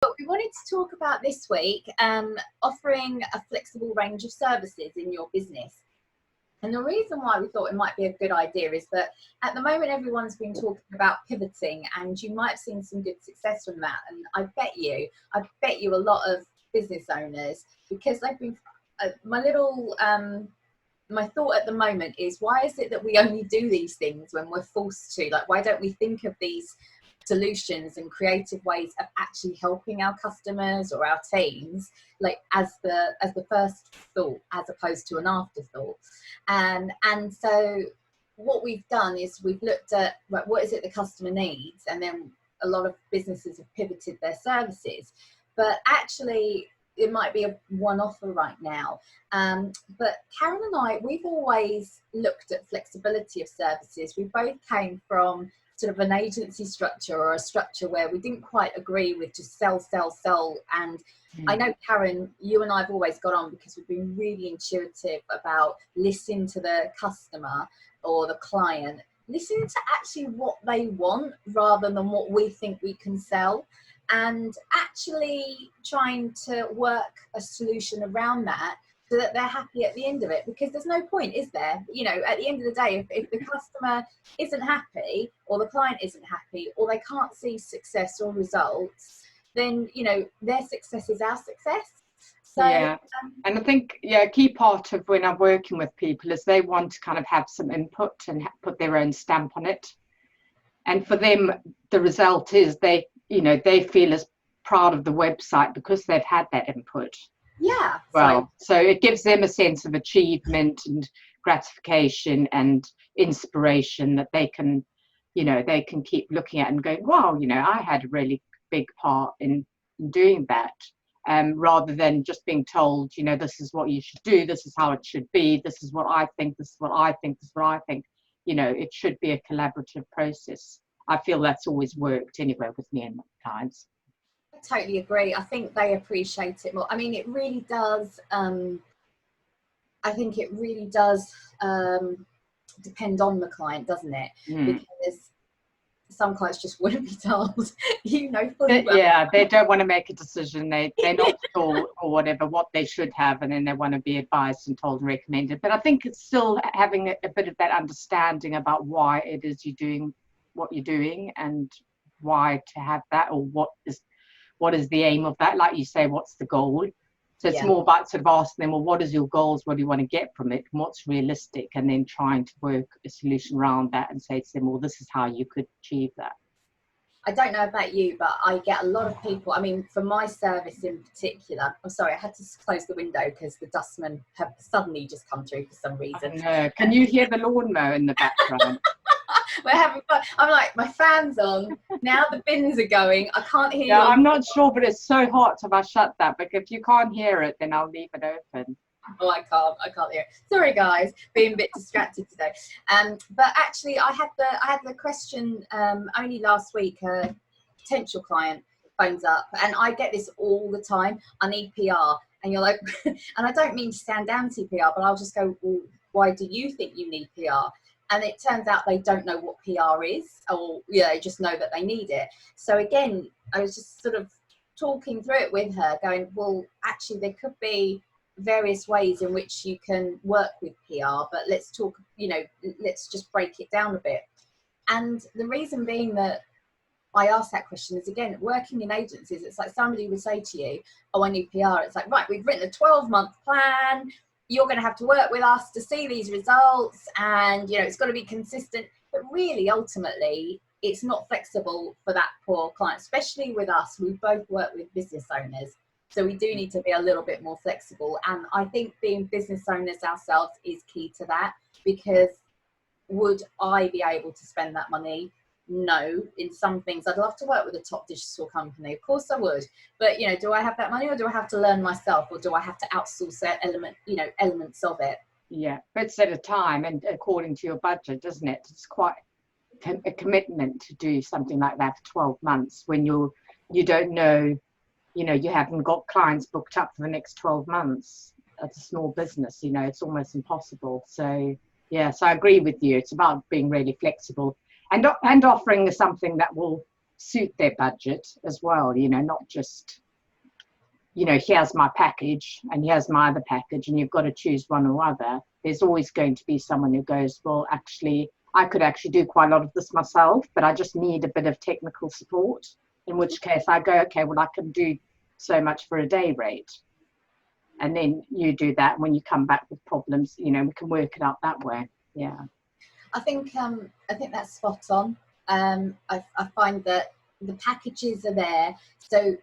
But we wanted to talk about this week offering a flexible range of services in your business. And the reason why we thought it might be a good idea is that at the moment everyone's been talking about pivoting, and you might have seen some good success from that. And I bet you a lot of business owners, because they've been my thought at the moment is, why is it that we only do these things when we're forced to? Like, why don't we think of these solutions and creative ways of actually helping our customers or our teams, like as the first thought, as opposed to an afterthought? And so what we've done is we've looked at, right, what is it the customer needs, and then a lot of businesses have pivoted their services. But actually it might be a one offer right now. But Karen and I, we've always looked at flexibility of services. We both came from sort of an agency structure, or a structure where we didn't quite agree with just sell. And I know, Karen, you and I have always got on because we've been really intuitive about listening to the customer or the client, listening to actually what they want rather than what we think we can sell, and actually trying to work a solution around that so that they're happy at the end of it. Because there's no point, is there? You know, at the end of the day, if the customer isn't happy, or the client isn't happy, or they can't see success or results, then, you know, their success is our success. So, yeah. And I think, a key part of when I'm working with people is they want to kind of have some input and put their own stamp on it. And for them, the result is they feel as proud of the website because they've had that input. Yeah. Well, so it gives them a sense of achievement and gratification and inspiration that they can keep looking at and going, wow, I had a really big part in doing that. Rather than just being told, this is what you should do, this is how it should be, this is what I think, this is what I think, this is what I think. It should be a collaborative process. I feel that's always worked anyway with me and my clients. I totally agree. I think they appreciate it more. I mean, it really does. I think it really does depend on the client, doesn't it? Because some clients just wouldn't be told, fully well. Yeah, they don't want to make a decision. They're not sure or whatever what they should have, and then they want to be advised and told and recommended. But I think it's still having a bit of that understanding about why it is you're doing what you're doing, and why to have that, or what is the aim of that. Like you say, what's the goal? So it's more about sort of asking them, well, what is your goals? What do you want to get from it? What's realistic? And then trying to work a solution around that and say to them, well, this is how you could achieve that. I don't know about you, but I get a lot of people. I mean, for my service in particular, I'm sorry, I had to close the window because the dustmen have suddenly just come through for some reason. Can you hear the lawnmower in the background? We're having fun. I'm like, my fan's on. Now the bins are going. I can't hear you. I'm not sure, but it's so hot. Have I shut that? But if you can't hear it, then I'll leave it open. Oh, I can't hear it. Sorry, guys, being a bit distracted today. But actually, I had the question only last week. A potential client phones up, and I get this all the time. I need PR, and you're like, and I don't mean to stand anti-PR, but I'll just go, well, why do you think you need PR? And it turns out they don't know what PR is, or they just know that they need it. So again, I was just sort of talking through it with her, going, well, actually, there could be various ways in which you can work with PR, but let's talk, let's just break it down a bit. And the reason being that I asked that question is, again, working in agencies, it's like somebody would say to you, oh, I need PR. It's like, right, we've written a 12-month plan. You're going to have to work with us to see these results, and it's got to be consistent. But really, ultimately, it's not flexible for that poor client, especially with us. We both work with business owners, so we do need to be a little bit more flexible. And I think being business owners ourselves is key to that, because would I be able to spend that money? No. In some things, I'd love to work with a top digital company. Of course I would. But, do I have that money, or do I have to learn myself, or do I have to outsource that elements of it? Yeah, bits at a time and according to your budget, doesn't it? It's quite a commitment to do something like that for 12 months when you don't know, you haven't got clients booked up for the next 12 months. It's a small business, it's almost impossible. So, so I agree with you. It's about being really flexible. And offering something that will suit their budget as well, you know, not just, you know, here's my package and here's my other package and you've got to choose one or other. There's always going to be someone who goes, well, actually, I could actually do quite a lot of this myself, but I just need a bit of technical support, in which case I go, okay, well, I can do so much for a day rate. And then you do that. When you come back with problems, you know, we can work it out that way. Yeah. I think that's spot on. I find that the packages are there. So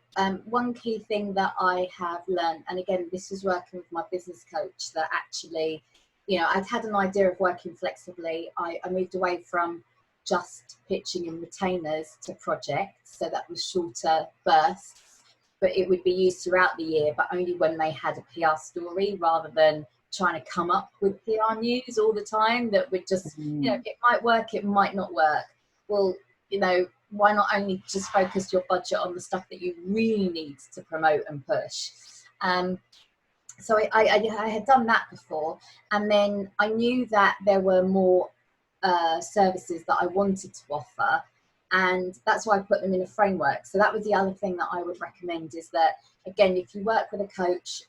one key thing that I have learned, and again, this was working with my business coach, that actually, you know, I'd had an idea of working flexibly. I moved away from just pitching and retainers to projects. So that was shorter bursts, but it would be used throughout the year, but only when they had a PR story, rather than trying to come up with PR news all the time that would just, you know, it might work, it might not work. Well, you know, why not only just focus your budget on the stuff that you really need to promote and push? So I had done that before, and then I knew that there were more services that I wanted to offer, and that's why I put them in a framework. So that was the other thing that I would recommend, is that, again, if you work with a coach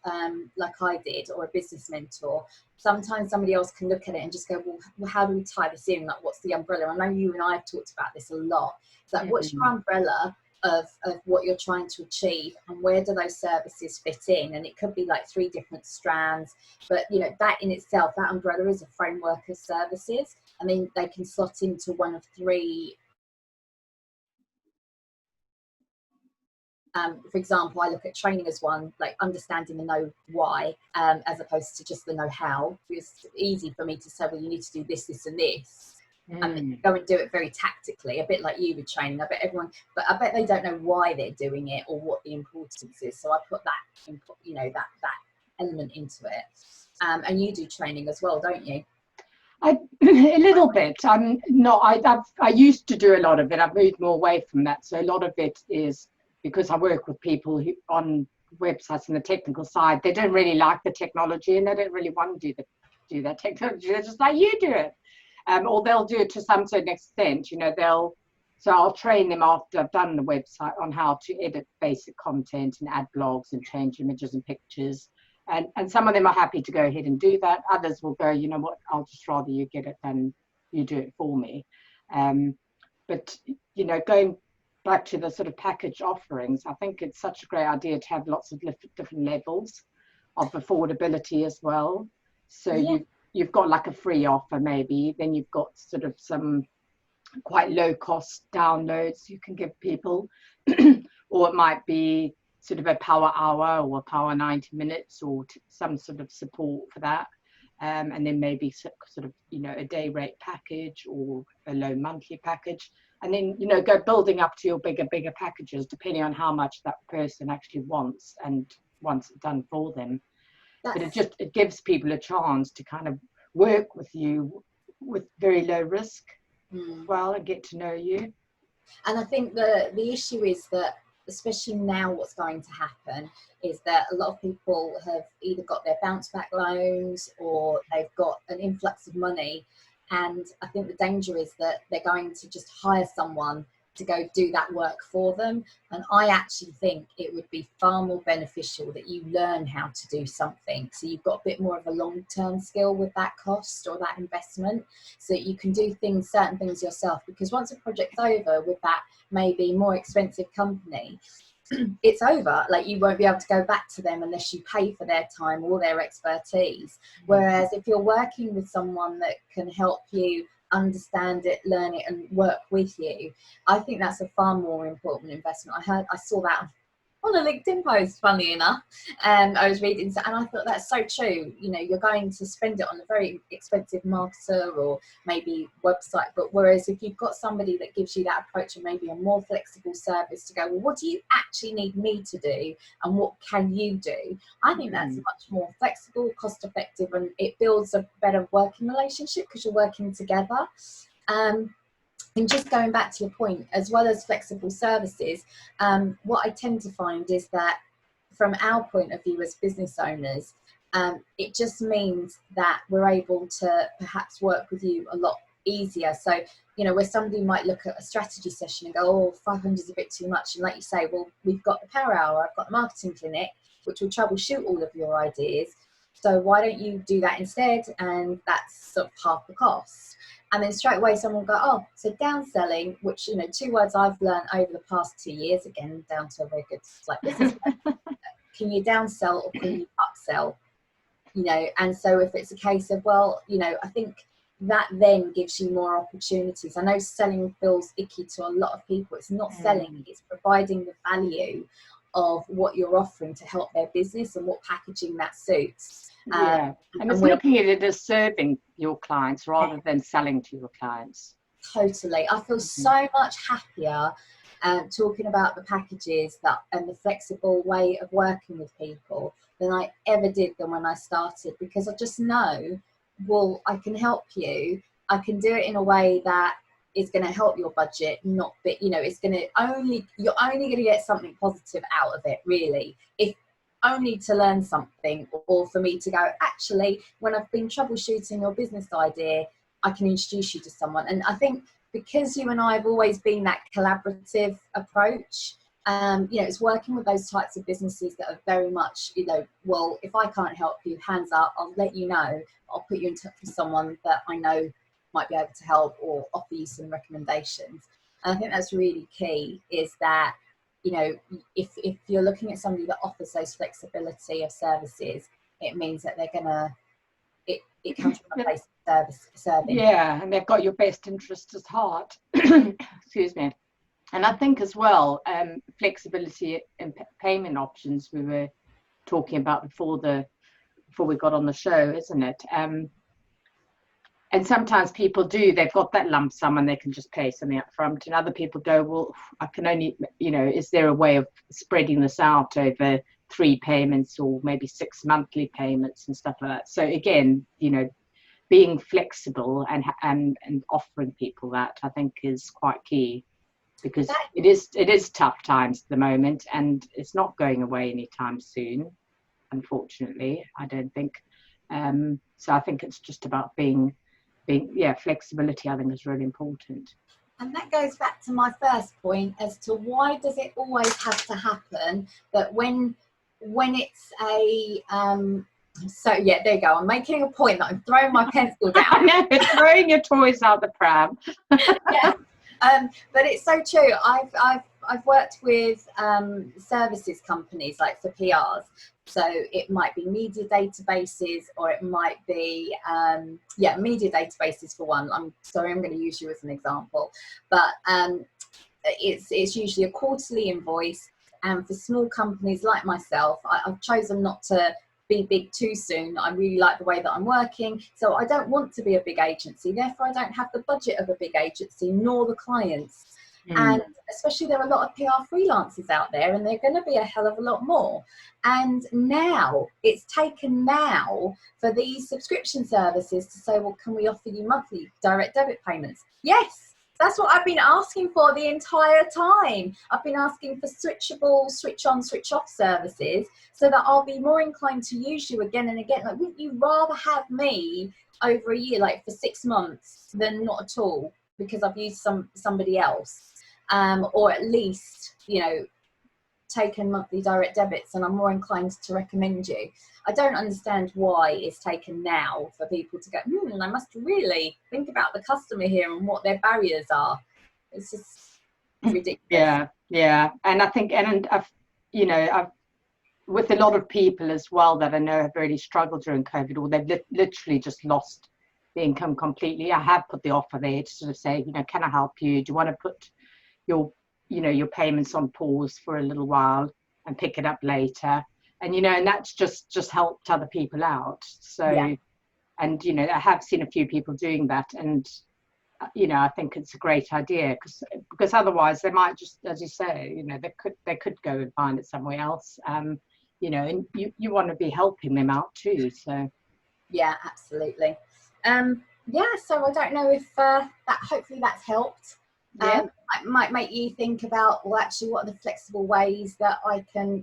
like I did, or a business mentor, sometimes somebody else can look at it and just go, well, how do we tie this in? Like, what's the umbrella? I know you and I have talked about this a lot. It's like, what's your umbrella of what you're trying to achieve, and where do those services fit in? And it could be like 3 different strands, but you know, that in itself, that umbrella is a framework of services, and then they can slot into one of 3. For example, I look at training as one, like understanding the know why, as opposed to just the know how. It's easy for me to say, well, you need to do this, this, and this, and go and do it very tactically, a bit like you with training. I bet they don't know why they're doing it or what the importance is. So I put that, you know, that element into it. And you do training as well, don't you? A little bit. I used to do a lot of it. I've moved more away from that. So a lot of it is because I work with people who on websites and the technical side, they don't really like the technology and they don't really want to do that technology. They're just like, you do it. Or they'll do it to some certain extent, you know, so I'll train them after I've done the website on how to edit basic content and add blogs and change images and pictures. And some of them are happy to go ahead and do that. Others will go, you know what, I'll just rather you get it than you do it for me. But, you know, going back to the sort of package offerings, I think it's such a great idea to have lots of different levels of affordability as well. So you've got like a free offer maybe, then you've got sort of some quite low cost downloads you can give people, or it might be sort of a power hour or a power 90 minutes or some sort of support for that. And then maybe sort of, you know, a day rate package or a low monthly package. And then, you know, go building up to your bigger packages, depending on how much that person actually wants and wants it done for them. But it gives people a chance to kind of work with you with very low risk as well, and get to know you. And I think the issue is that, especially now, what's going to happen is that a lot of people have either got their bounce back loans or they've got an influx of money. And I think the danger is that they're going to just hire someone to go do that work for them. And I actually think it would be far more beneficial that you learn how to do something, so you've got a bit more of a long-term skill with that cost or that investment, so that you can do certain things yourself. Because once a project's over with that maybe more expensive company, it's over. Like, you won't be able to go back to them unless you pay for their time or their expertise. Whereas if you're working with someone that can help you understand it, learn it, and work with you, I think that's a far more important investment. I saw that on a LinkedIn post, funnily enough, and I was reading, and I thought that's so true. You know, you're going to spend it on a very expensive marketer or maybe website, but whereas if you've got somebody that gives you that approach and maybe a more flexible service to go, well, what do you actually need me to do and what can you do? I think that's much more flexible, cost effective, and it builds a better working relationship because you're working together. And just going back to your point, as well as flexible services, what I tend to find is that from our point of view as business owners, it just means that we're able to perhaps work with you a lot easier. So where somebody might look at a strategy session and go, oh, 500 is a bit too much. And like you say, well, we've got the Power Hour, I've got the Marketing Clinic, which will troubleshoot all of your ideas. So why don't you do that instead? And that's sort of half the cost. And then straight away someone will go, oh, so downselling, which, 2 words I've learned over the past 2 years, again, down to a very good business. Can you downsell or can you upsell? And so if it's a case of, well, I think that then gives you more opportunities. I know selling feels icky to a lot of people. It's not selling, it's providing the value of what you're offering to help their business and what packaging that suits. And it's looking at it as serving your clients rather than selling to your clients. Totally. I feel so much happier talking about the packages and the flexible way of working with people than I ever did than when I started, because I just know, well, I can help you. I can do it in a way that is going to help your budget, not that, it's going to you're only going to get something positive out of it, really, if only to learn something, or for me to go, actually, when I've been troubleshooting your business idea, I can introduce you to someone. And I think because you and I have always been that collaborative approach, it's working with those types of businesses that are very much, well, if I can't help you, hands up, I'll let you know. I'll put you in touch with someone that I know might be able to help or offer you some recommendations. And I think that's really key, is that, if you're looking at somebody that offers those flexibility of services, it means that they're gonna, it comes from a place of serving. Yeah, and they've got your best interests at heart. Excuse me. And I think as well, flexibility in payment options we were talking about before we got on the show, isn't it? And sometimes people they've got that lump sum and they can just pay something up front. And other people go, well, I can only, is there a way of spreading this out over 3 payments or maybe 6 monthly payments and stuff like that? So again, being flexible and offering people that, I think, is quite key, because it is tough times at the moment, and it's not going away anytime soon, unfortunately, I don't think. So I think it's just about being flexibility, I think, is really important. And that goes back to my first point as to why does it always have to happen that when it's a so yeah, there you go, I'm making a point that I'm throwing my pencil down. No, throwing your toys out the pram. Yeah. But it's so true. I've worked with services companies, like for PRs. So it might be media databases, or it might be media databases for one. I'm going to use you as an example, but it's usually a quarterly invoice. And for small companies like myself, I've chosen not to be big too soon. I really like the way that I'm working, so I don't want to be a big agency. Therefore, I don't have the budget of a big agency, nor the clients. And especially, there are a lot of PR freelancers out there, and they're going to be a hell of a lot more. And now it's taken for these subscription services to say, well, can we offer you monthly direct debit payments? Yes, that's what I've been asking for the entire time. I've been asking for switchable, switch on, switch off services, so that I'll be more inclined to use you again and again. Like, wouldn't you rather have me over a year, like for 6 months, than not at all, because I've used somebody else? Or at least, taken monthly direct debits, and I'm more inclined to recommend you. I don't understand why it's taken now for people to go, I must really think about the customer here and what their barriers are. It's just ridiculous. Yeah. And I think, I've with a lot of people as well that I know have really struggled during COVID, or they've literally just lost the income completely. I have put the offer there to sort of say, can I help you? Do you want to put your payments on pause for a little while and pick it up later? And and that's just helped other people out. So yeah. And I have seen a few people doing that, and I think it's a great idea, because otherwise they might just, as you say, they could go and find it somewhere else. And you want to be helping them out too. So yeah, absolutely. So I don't know if that hopefully that's helped. Might make you think about, well, actually, what are the flexible ways that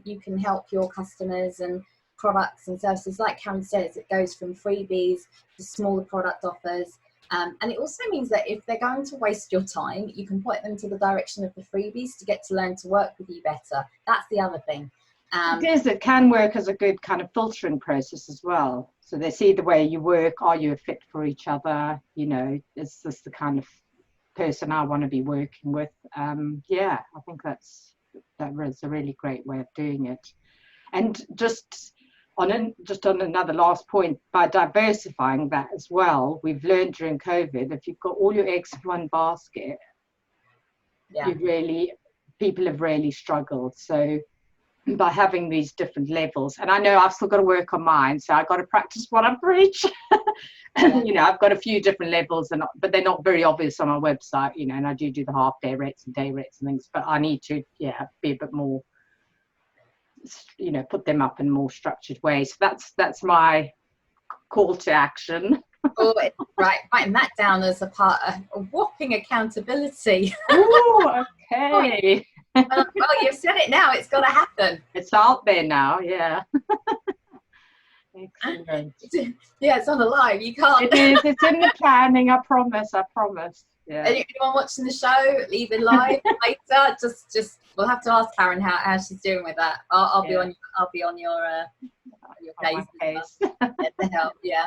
you can help your customers and products and services. Like Karen says, it goes from freebies to smaller product offers. And it also means that if they're going to waste your time, you can point them to the direction of the freebies to get to learn to work with you better. That's the other thing. It can work as a good kind of filtering process as well. So they see the way you work. Are you a fit for each other? You know, is this the kind of person I want to be working with? Yeah, I think that was a really great way of doing it. And just on another last point, by diversifying that as well, we've learned during COVID, if you've got all your eggs in one basket, people have really struggled. So by having these different levels, and I know I've still got to work on mine, so I've got to practice what I preach. You know, I've got a few different levels, but they're not very obvious on my website, you know, and I do the half day rates and day rates and things, but I need to be a bit more, you know, put them up in more structured ways. So that's my call to action. Oh, right, writing that down as a part of a whopping accountability. Oh, okay. Well, you've said it now, it's got to happen. It's out there now, yeah. Excellent. Yeah, it's on the live, you can't. It is, it's in the planning, I promise. Yeah. Anyone watching the show, leave it live later, just we'll have to ask Karen how she's doing with that. I'll be on your case. On my case. To help, yeah.